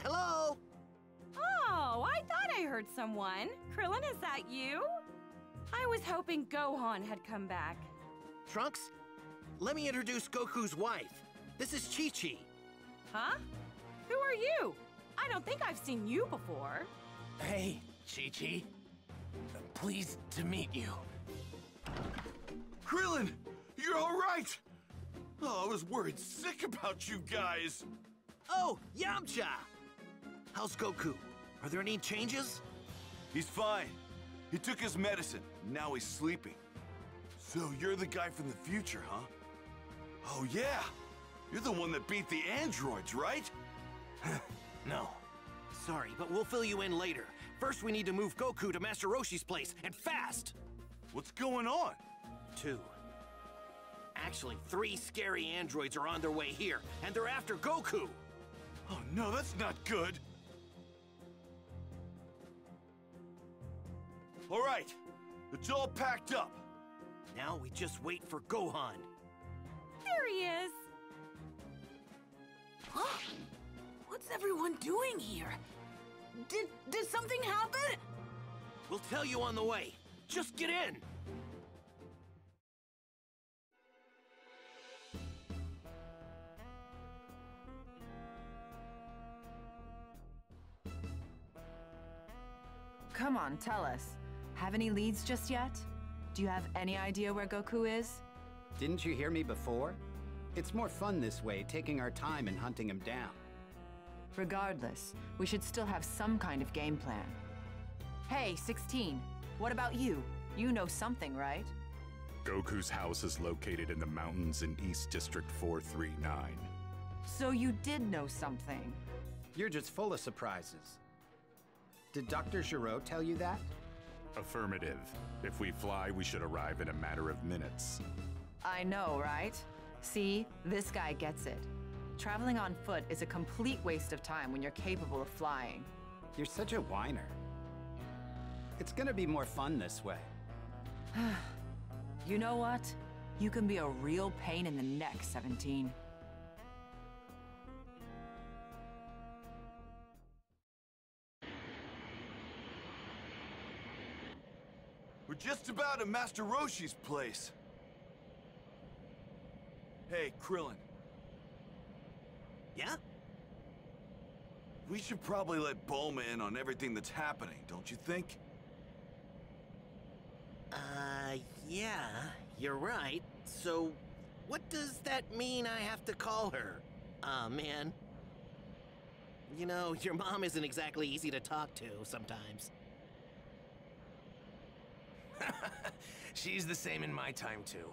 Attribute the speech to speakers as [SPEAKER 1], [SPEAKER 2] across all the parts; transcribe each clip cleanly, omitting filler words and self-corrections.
[SPEAKER 1] Hello?
[SPEAKER 2] Oh, I thought I heard someone. Krillin, is that you? I was hoping Gohan had come back.
[SPEAKER 1] Trunks, let me introduce Goku's wife. This is Chi-Chi.
[SPEAKER 2] Huh? Who are you? I don't think I've seen you before.
[SPEAKER 3] Hey, Chi-Chi. Pleased to meet you.
[SPEAKER 4] Krillin, you're all right. Oh, I was worried sick about you guys.
[SPEAKER 1] Oh, Yamcha! How's Goku? Are there any changes?
[SPEAKER 4] He's fine. He took his medicine. Now he's sleeping. So you're the guy from the future, huh? Oh, yeah. You're the one that beat the androids, right?
[SPEAKER 3] No.
[SPEAKER 1] Sorry, but we'll fill you in later. First, we need to move Goku to Master Roshi's place, and fast!
[SPEAKER 4] What's going on?
[SPEAKER 1] 2. Actually, 3 scary androids are on their way here, and they're after Goku!
[SPEAKER 4] Oh no, that's not good. All right, it's all packed up.
[SPEAKER 1] Now we just wait for Gohan.
[SPEAKER 2] There he is.
[SPEAKER 5] Huh? What's everyone doing here? Did something happen?
[SPEAKER 1] We'll tell you on the way. Just get in!
[SPEAKER 6] Come on, tell us. Have any leads just yet? Do you have any idea where Goku is?
[SPEAKER 7] Didn't you hear me before? It's more fun this way, taking our time and hunting him down.
[SPEAKER 6] Regardless, we should still have some kind of game plan. Hey, 16, what about you? You know something, right?
[SPEAKER 8] Goku's house is located in the mountains in East District 439.
[SPEAKER 6] So you did know something.
[SPEAKER 7] You're just full of surprises. Did Dr. Giro tell you that?
[SPEAKER 8] Affirmative. If we fly, we should arrive in a matter of minutes.
[SPEAKER 6] I know, right? See, this guy gets it. Traveling on foot is a complete waste of time when you're capable of flying.
[SPEAKER 7] You're such a whiner. It's gonna be more fun this way.
[SPEAKER 6] You know what? You can be a real pain in the neck, 17.
[SPEAKER 4] We're just about at Master Roshi's place. Hey, Krillin.
[SPEAKER 1] Yeah?
[SPEAKER 4] We should probably let Bulma in on everything that's happening, don't you think?
[SPEAKER 1] Yeah, you're right. So, what does that mean I have to call her? Aw, man. You know, your mom isn't exactly easy to talk to sometimes.
[SPEAKER 3] She's the same in my time, too.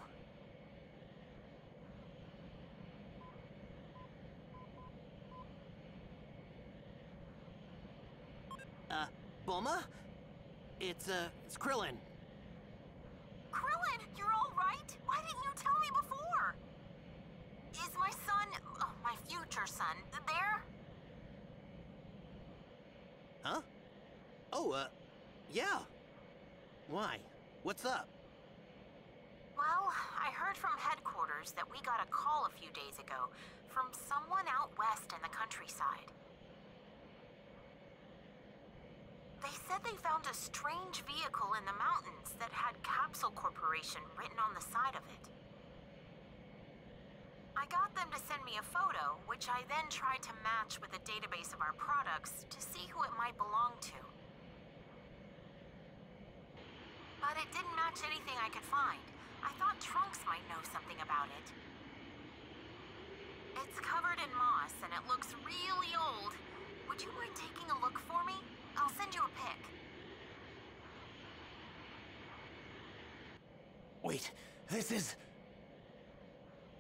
[SPEAKER 1] Bulma? It's Krillin.
[SPEAKER 5] Krillin, you're all right? Why didn't you tell me before? Is my son, my future son, there?
[SPEAKER 1] Huh? Oh, yeah. Why? What's up?
[SPEAKER 5] Well, I heard from headquarters that we got a call a few days ago from someone out west in the countryside. They said they found a strange vehicle in the mountains that had Capsule Corporation written on the side of it. I got them to send me a photo, which I then tried to match with a database of our products to see who it might belong to. But it didn't match anything I could find. I thought Trunks might know something about it. It's covered in moss and it looks really old. Would you mind taking a look for me? I'll send you a pic.
[SPEAKER 3] Wait, this is...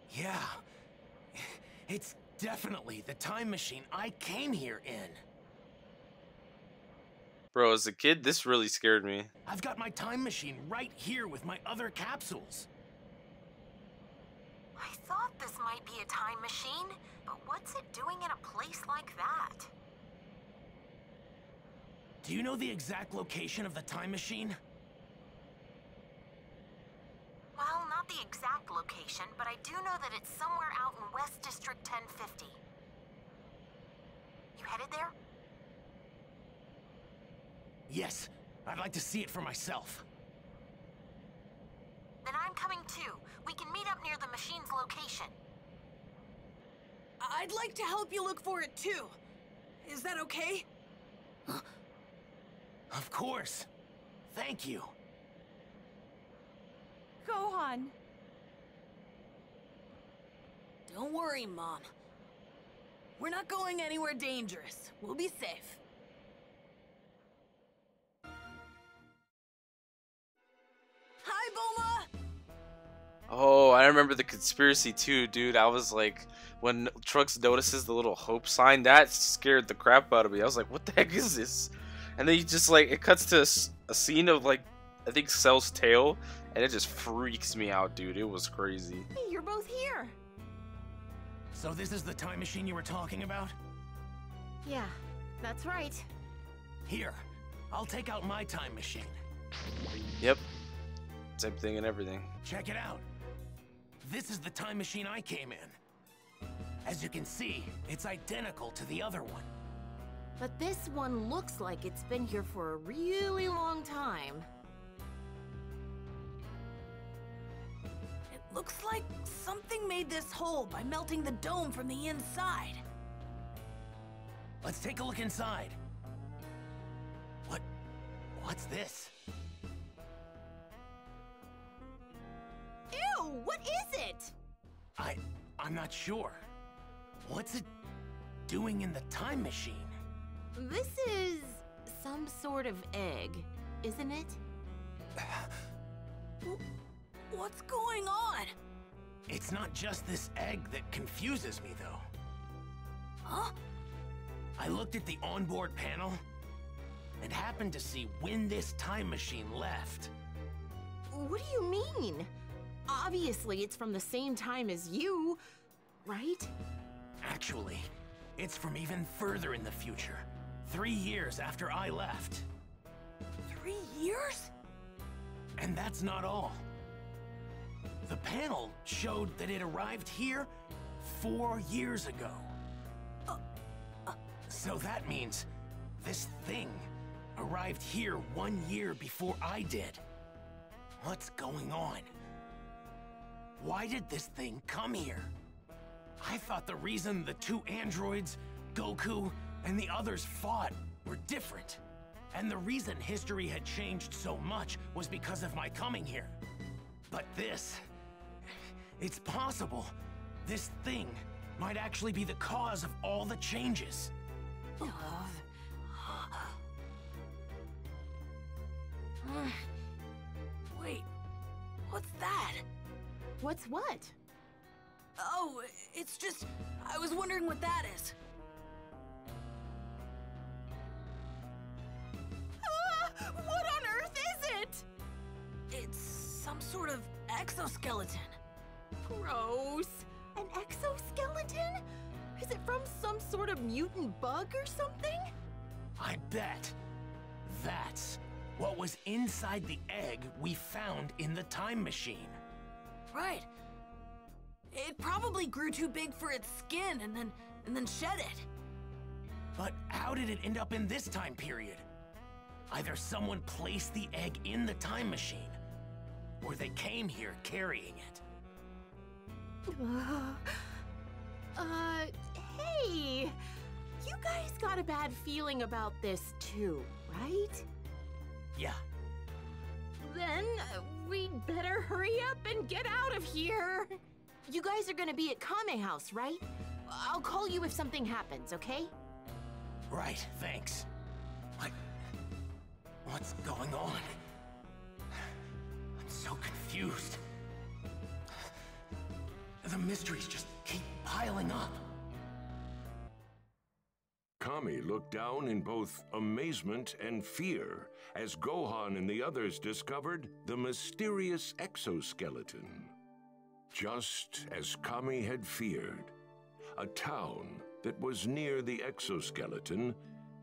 [SPEAKER 3] Yeah. It's definitely the time machine I came here in.
[SPEAKER 9] Bro, as a kid, this really scared me.
[SPEAKER 3] I've got my time machine right here with my other capsules.
[SPEAKER 5] I thought this might be a time machine, but what's it doing in a place like that?
[SPEAKER 3] Do you know the exact location of the time machine?
[SPEAKER 5] Well, not the exact location, but I do know that it's somewhere out in West District 1050. You headed there?
[SPEAKER 3] Yes, I'd like to see it for myself.
[SPEAKER 5] Then I'm coming too. We can meet up near the machine's location.
[SPEAKER 10] I'd like to help you look for it too. Is that okay?
[SPEAKER 3] Of course. Thank you.
[SPEAKER 2] Gohan.
[SPEAKER 10] Don't worry, Mom. We're not going anywhere dangerous. We'll be safe. Hi, Bulma!
[SPEAKER 9] Oh, I remember the conspiracy too, dude. I was like, when Trunks notices the little hope sign, that scared the crap out of me. I was like, what the heck is this? And then you just like, it cuts to a scene of like, I think Cell's tail, and it just freaks me out, dude. It was crazy.
[SPEAKER 2] Hey, you're both here.
[SPEAKER 3] So this is the time machine you were talking about?
[SPEAKER 11] Yeah, that's right.
[SPEAKER 3] Here, I'll take out my time machine.
[SPEAKER 9] Yep. Same thing and everything.
[SPEAKER 3] Check it out. This is the time machine I came in. As you can see, it's identical to the other one.
[SPEAKER 11] But this one looks like it's been here for a really long time.
[SPEAKER 10] It looks like something made this hole by melting the dome from the inside.
[SPEAKER 3] Let's take a look inside. What's this?
[SPEAKER 11] Ew, what is it?
[SPEAKER 3] I'm not sure. What's it doing in the time machine?
[SPEAKER 11] This is some sort of egg, isn't it?
[SPEAKER 10] What's going on?
[SPEAKER 3] It's not just this egg that confuses me, though.
[SPEAKER 10] Huh?
[SPEAKER 3] I looked at the onboard panel and happened to see when this time machine left.
[SPEAKER 11] What do you mean? Obviously, it's from the same time as you, right?
[SPEAKER 3] Actually, it's from even further in the future. 3 years after I left.
[SPEAKER 10] 3 years?
[SPEAKER 3] And that's not all. The panel showed that it arrived here 4 years ago. So that means this thing arrived here 1 year before I did. What's going on? Why did this thing come here? I thought the reason the 2 androids, Goku, and the others fought were different. And the reason history had changed so much was because of my coming here. But this... it's possible this thing might actually be the cause of all the changes.
[SPEAKER 10] Wait, what's that?
[SPEAKER 11] What's what?
[SPEAKER 10] Oh, it's just... I was wondering what that is.
[SPEAKER 11] What on earth is it?
[SPEAKER 10] It's some sort of exoskeleton.
[SPEAKER 11] Gross. An exoskeleton? Is it from some sort of mutant bug or something?
[SPEAKER 3] I bet. That's what was inside the egg we found in the time machine.
[SPEAKER 10] Right. It probably grew too big for its skin and then shed it.
[SPEAKER 3] But how did it end up in this time period? Either someone placed the egg in the time machine, or they came here carrying it.
[SPEAKER 11] Hey! You guys got a bad feeling about this too, right?
[SPEAKER 3] Yeah.
[SPEAKER 11] Then we'd better hurry up and get out of here. You guys are gonna be at Kame House, right? I'll call you if something happens, okay?
[SPEAKER 3] Right, thanks. What's going on? I'm so confused. The mysteries just keep piling up.
[SPEAKER 12] Kami looked down in both amazement and fear as Gohan and the others discovered the mysterious exoskeleton. Just as Kami had feared, a town that was near the exoskeleton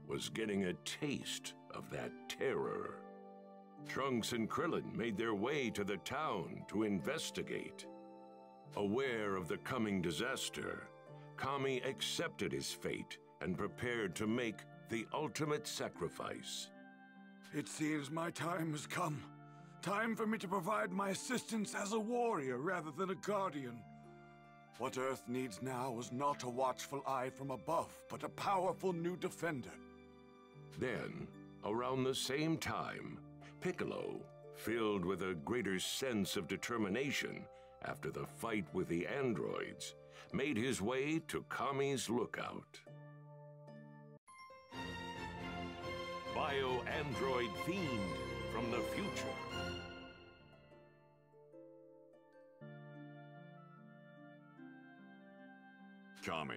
[SPEAKER 12] was getting a taste of that terror. Trunks and Krillin made their way to the town to investigate. Aware of the coming disaster, Kami accepted his fate and prepared to make the ultimate sacrifice.
[SPEAKER 13] It seems my time has come. Time for me to provide my assistance as a warrior rather than a guardian. What Earth needs now is not a watchful eye from above, but a powerful new defender.
[SPEAKER 12] Then, around the same time, Piccolo, filled with a greater sense of determination after the fight with the androids, made his way to Kami's lookout. Bio-android fiend from the future.
[SPEAKER 4] Kami,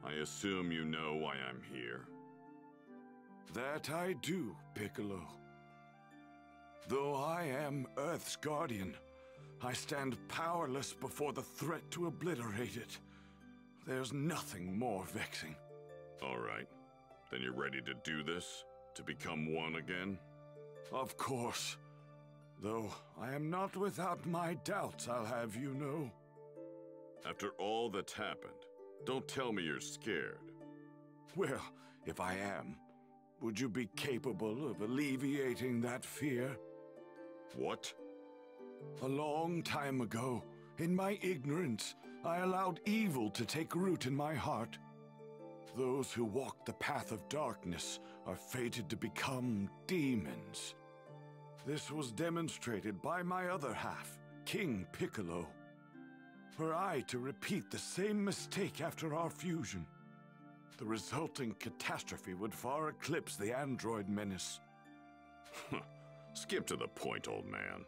[SPEAKER 4] I assume you know why I'm here.
[SPEAKER 13] That I do, Piccolo. Though I am Earth's guardian, I stand powerless before the threat to obliterate it. There's nothing more vexing.
[SPEAKER 4] All right. Then you're ready to do this? To become one again?
[SPEAKER 13] Of course. Though I am not without my doubts, I'll have you know.
[SPEAKER 4] After all that's happened, don't tell me you're scared.
[SPEAKER 13] Well, if I am, would you be capable of alleviating that fear?
[SPEAKER 4] What?
[SPEAKER 13] A long time ago, in my ignorance, I allowed evil to take root in my heart. Those who walk the path of darkness are fated to become demons. This was demonstrated by my other half, King Piccolo. Were I to repeat the same mistake after our fusion, the resulting catastrophe would far eclipse the android menace.
[SPEAKER 4] Skip to the point, old man.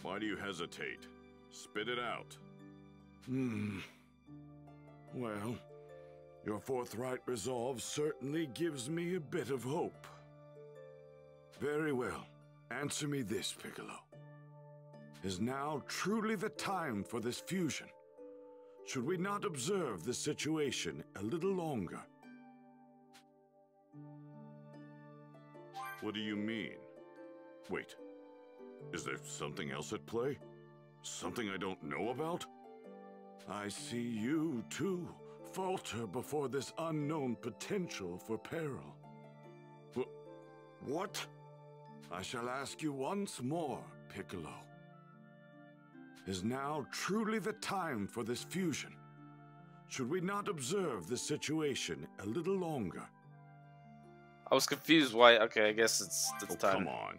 [SPEAKER 4] Why do you hesitate? Spit it out.
[SPEAKER 13] Well, your forthright resolve certainly gives me a bit of hope. Very well. Answer me this, Piccolo. Is now truly the time for this fusion? Should we not observe the situation a little longer?
[SPEAKER 4] What do you mean? Wait, is there something else at play? Something I don't know about?
[SPEAKER 13] I see you, too, falter before this unknown potential for peril.
[SPEAKER 4] What?
[SPEAKER 13] I shall ask you once more, Piccolo. Is now truly the time for this fusion? Should we not observe the situation a little longer?
[SPEAKER 9] I was confused why. Okay, I guess it's time.
[SPEAKER 4] Come on.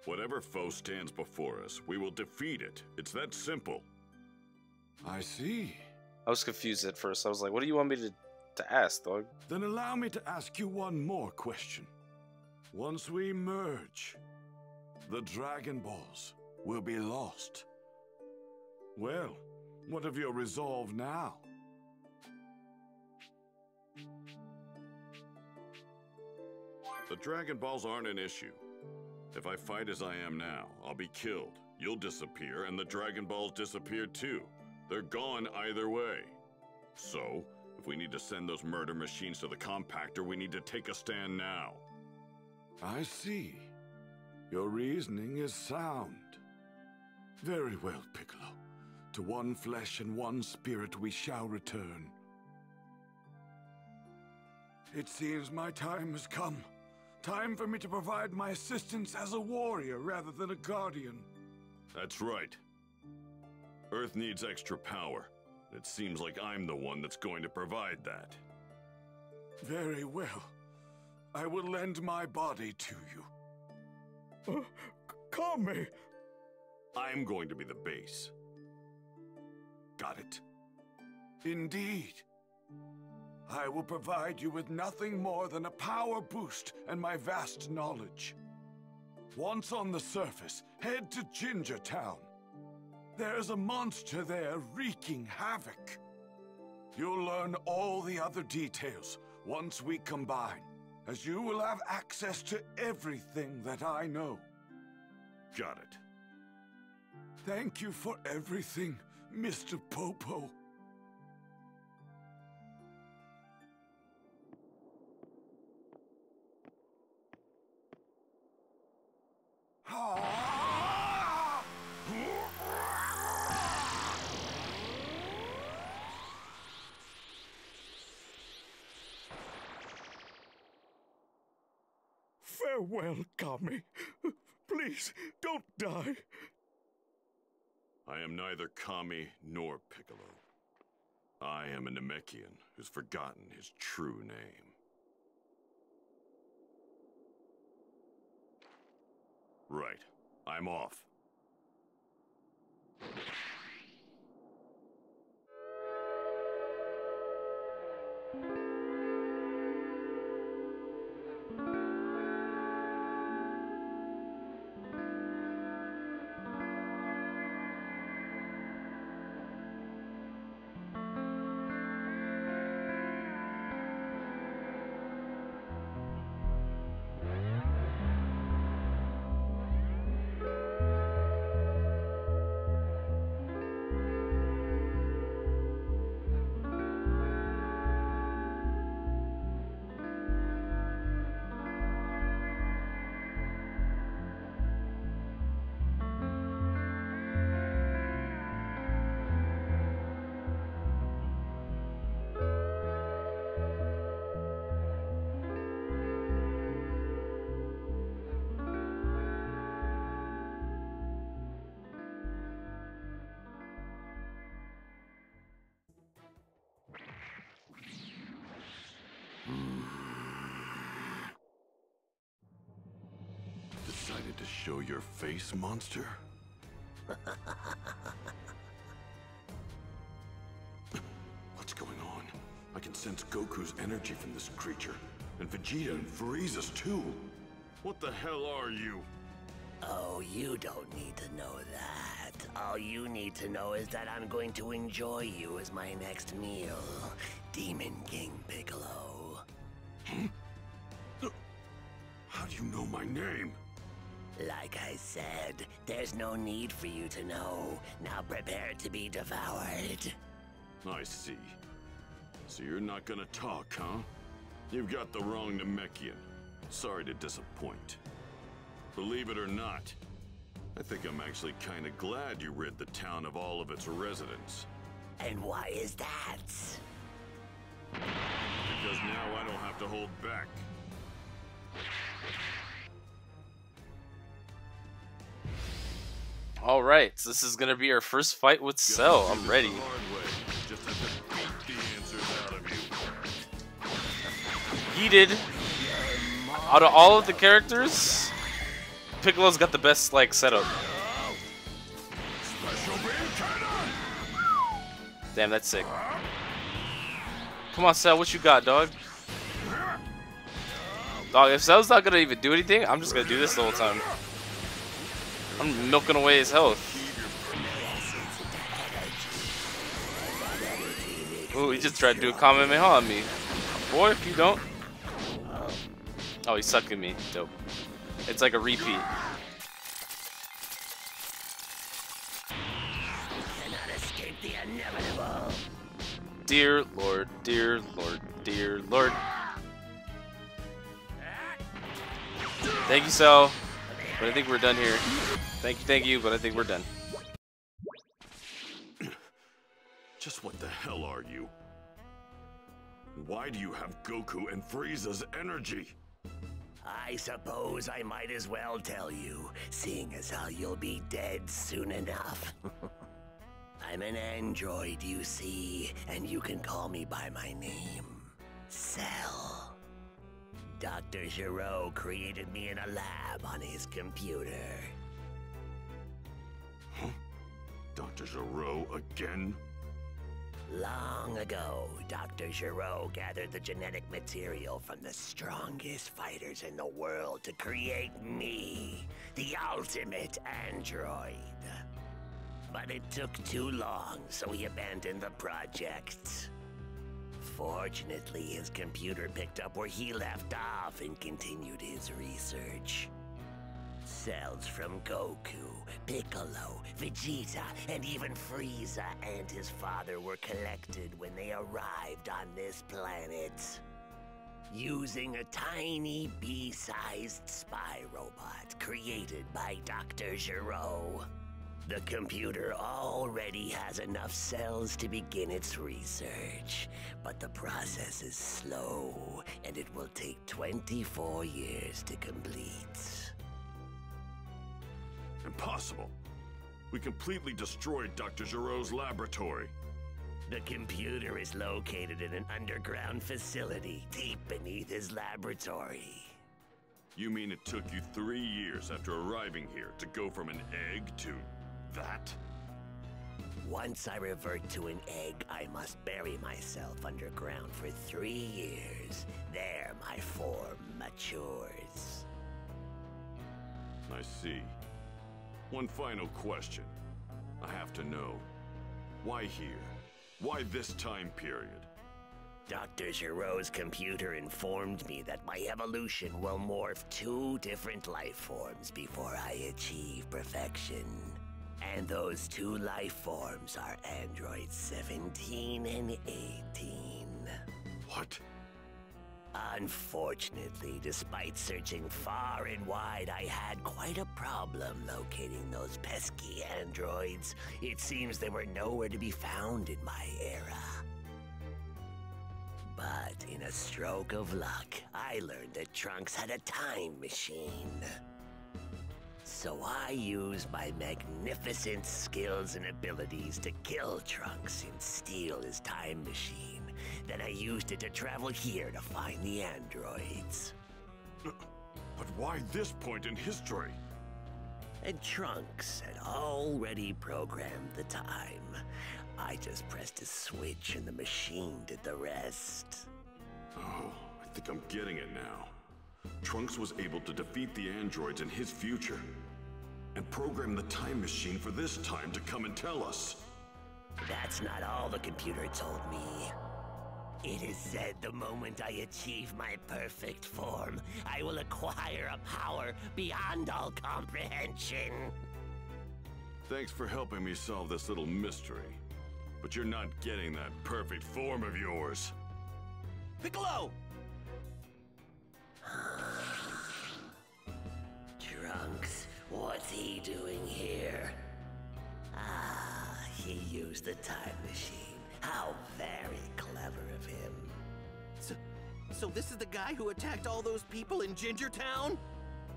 [SPEAKER 4] Whatever foe stands before us, we will defeat it. It's that simple.
[SPEAKER 13] I see.
[SPEAKER 9] I was confused at first. I was like, what do you want me to ask, dog?
[SPEAKER 13] Then allow me to ask you one more question. Once we merge, the Dragon Balls will be lost. Well, what of your resolve now?
[SPEAKER 4] The Dragon Balls aren't an issue. If I fight as I am now, I'll be killed. You'll disappear, and the Dragon Balls disappear too. They're gone either way. So, if we need to send those murder machines to the compactor, we need to take a stand now.
[SPEAKER 13] I see. Your reasoning is sound. Very well, Piccolo. To one flesh and one spirit we shall return. It seems my time has come. Time for me to provide my assistance as a warrior rather than a guardian.
[SPEAKER 4] That's right. Earth needs extra power. It seems like I'm the one that's going to provide that.
[SPEAKER 13] Very well. I will lend my body to you. Kami!
[SPEAKER 4] I'm going to be the base. Got it?
[SPEAKER 13] Indeed. I will provide you with nothing more than a power boost and my vast knowledge. Once on the surface, head to Ginger Town. There's a monster there wreaking havoc. You'll learn all the other details once we combine, as you will have access to everything that I know.
[SPEAKER 4] Got it.
[SPEAKER 13] Thank you for everything, Mr. Popo. Farewell, Kami. Please, don't die.
[SPEAKER 4] I am neither Kami nor Piccolo. I am a Namekian who's forgotten his true name. Right. I'm off. Decided to show your face, monster? What's going on? I can sense Goku's energy from this creature, and Vegeta and Frieza's too. What the hell are you?
[SPEAKER 14] Oh, you don't need to know that. All you need to know is that I'm going to enjoy you as my next meal. Demon King Piccolo.
[SPEAKER 4] How do you know my name?
[SPEAKER 14] Like I said, there's no need for you to know. Now prepare to be devoured.
[SPEAKER 4] I see. So you're not gonna talk, huh? You've got the wrong Namekian. Sorry to disappoint. Believe it or not, I think I'm actually kinda glad you rid the town of all of its residents.
[SPEAKER 14] And why is that?
[SPEAKER 4] Because now I don't have to hold back.
[SPEAKER 9] All right, so this is gonna be our first fight with Cell. I'm ready.
[SPEAKER 4] Just have to beat the answers out of you.
[SPEAKER 9] Yeeted. Out of all of the characters, Piccolo's got the best like setup. Damn, that's sick. Come on, Cell, what you got, dog? Dog, if Cell's not gonna even do anything, I'm just gonna do this the whole time. I'm milking away his health. Ooh, he just tried to do a Kamehameha on me. Boy, if you don't. Oh, he's sucking me. Dope. It's like a repeat.
[SPEAKER 14] Cannot escape the inevitable.
[SPEAKER 9] Dear Lord, dear Lord, dear Lord. Thank you, Cell. But I think we're done here. Thank you, but I think we're done.
[SPEAKER 4] Just what the hell are you? Why do you have Goku and Frieza's energy?
[SPEAKER 14] I suppose I might as well tell you, seeing as how you'll be dead soon enough. I'm an android, you see, and you can call me by my name, Cell. Dr. Giro created me in a lab on his computer.
[SPEAKER 4] Huh? Dr. Giro again?
[SPEAKER 14] Long ago, Dr. Giro gathered the genetic material from the strongest fighters in the world to create me, the ultimate android. But it took too long, so he abandoned the project. Fortunately, his computer picked up where he left off and continued his research. Cells from Goku, Piccolo, Vegeta, and even Frieza and his father were collected when they arrived on this planet. Using a tiny bee-sized spy robot created by Dr. Giro. The computer already has enough cells to begin its research, but the process is slow, and it will take 24 years to complete.
[SPEAKER 4] Impossible. We completely destroyed Dr. Giroux's laboratory.
[SPEAKER 14] The computer is located in an underground facility deep beneath his laboratory.
[SPEAKER 4] You mean it took you 3 years after arriving here to go from an egg to that?
[SPEAKER 14] Once I revert to an egg, I must bury myself underground for 3 years. There, my form matures.
[SPEAKER 4] I see. One final question. I have to know. Why here? Why this time period?
[SPEAKER 14] Dr. Giroux's computer informed me that my evolution will morph 2 different life forms before I achieve perfection. And those 2 life forms are androids 17 and 18.
[SPEAKER 4] What?
[SPEAKER 14] Unfortunately, despite searching far and wide, I had quite a problem locating those pesky androids. It seems they were nowhere to be found in my era. But in a stroke of luck, I learned that Trunks had a time machine. So I used my magnificent skills and abilities to kill Trunks and steal his time machine. Then I used it to travel here to find the androids.
[SPEAKER 4] But why this point in history?
[SPEAKER 14] And Trunks had already programmed the time. I just pressed a switch and the machine did the rest.
[SPEAKER 4] Oh, I think I'm getting it now. Trunks was able to defeat the androids in his future and program the time machine for this time to come and tell us.
[SPEAKER 14] That's not all the computer told me. It is said the moment I achieve my perfect form, I will acquire a power beyond all comprehension.
[SPEAKER 4] Thanks for helping me solve this little mystery. But you're not getting that perfect form of yours.
[SPEAKER 1] Piccolo!
[SPEAKER 14] Trunks, what's he doing here? Ah, he used the time machine. How very clever of him.
[SPEAKER 1] So this is the guy who attacked all those people in Ginger Town?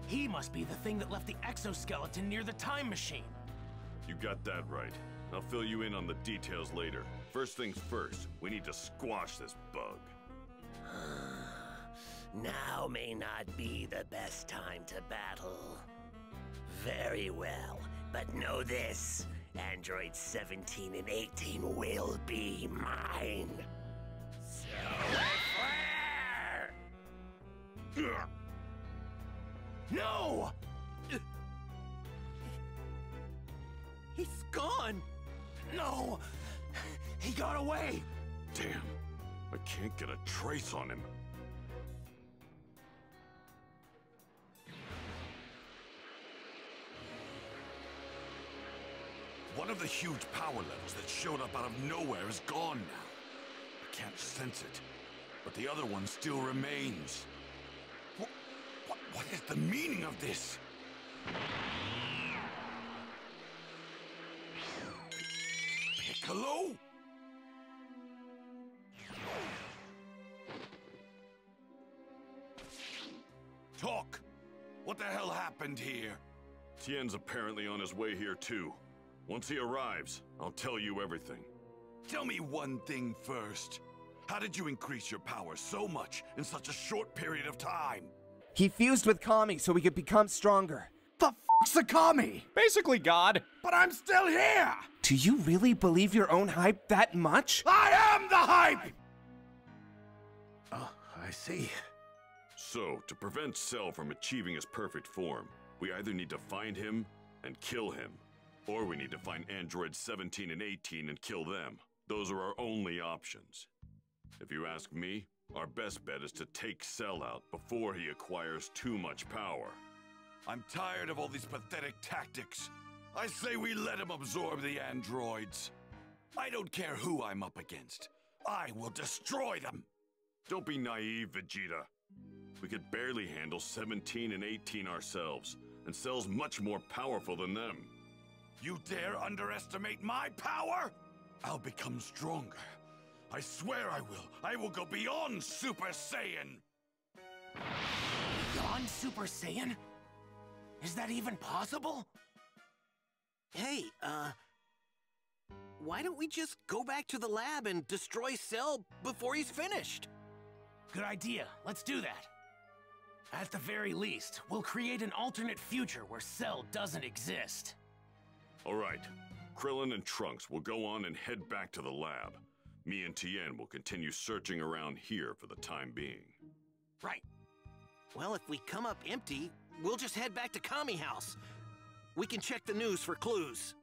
[SPEAKER 3] He must be the thing that left the exoskeleton near the time machine.
[SPEAKER 4] You got that right. I'll fill you in on the details later. First things first, we need to squash this bug.
[SPEAKER 14] Now may not be the best time to battle. Very well, but know this. Androids 17 and 18 will be mine.
[SPEAKER 3] No!
[SPEAKER 1] He's gone!
[SPEAKER 3] No! He got away!
[SPEAKER 4] Damn, I can't get a trace on him.
[SPEAKER 13] One of the huge power levels that showed up out of nowhere is gone now. I can't sense it, but the other one still remains. What is the meaning of this? Piccolo? Talk! What the hell happened here?
[SPEAKER 4] Tien's apparently on his way here too. Once he arrives, I'll tell you everything.
[SPEAKER 13] Tell me one thing first. How did you increase your power so much in such a short period of time?
[SPEAKER 15] He fused with Kami so he could become stronger.
[SPEAKER 7] The f***'s a Kami?
[SPEAKER 15] Basically God.
[SPEAKER 13] But I'm still here!
[SPEAKER 15] Do you really believe your own hype that much?
[SPEAKER 13] I am the hype!
[SPEAKER 7] Oh, I see.
[SPEAKER 4] So, to prevent Cell from achieving his perfect form, we either need to find him and kill him, or we need to find androids 17 and 18 and kill them. Those are our only options. If you ask me, our best bet is to take Cell out before he acquires too much power.
[SPEAKER 13] I'm tired of all these pathetic tactics. I say we let him absorb the androids. I don't care who I'm up against. I will destroy them.
[SPEAKER 4] Don't be naive, Vegeta. We could barely handle 17 and 18 ourselves, and Cell's much more powerful than them.
[SPEAKER 13] You dare underestimate my power? I'll become stronger. I swear I will. I will go beyond Super Saiyan.
[SPEAKER 3] Beyond Super Saiyan? Is that even possible?
[SPEAKER 1] Hey, why don't we just go back to the lab and destroy Cell before he's finished?
[SPEAKER 3] Good idea. Let's do that. At the very least, we'll create an alternate future where Cell doesn't exist.
[SPEAKER 4] All right. Krillin and Trunks will go on and head back to the lab. Me and Tien will continue searching around here for the time being.
[SPEAKER 3] Right.
[SPEAKER 1] Well, if we come up empty, we'll just head back to Kami House. We can check the news for clues.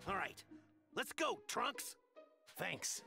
[SPEAKER 1] All right. Let's go, Trunks.
[SPEAKER 3] Thanks.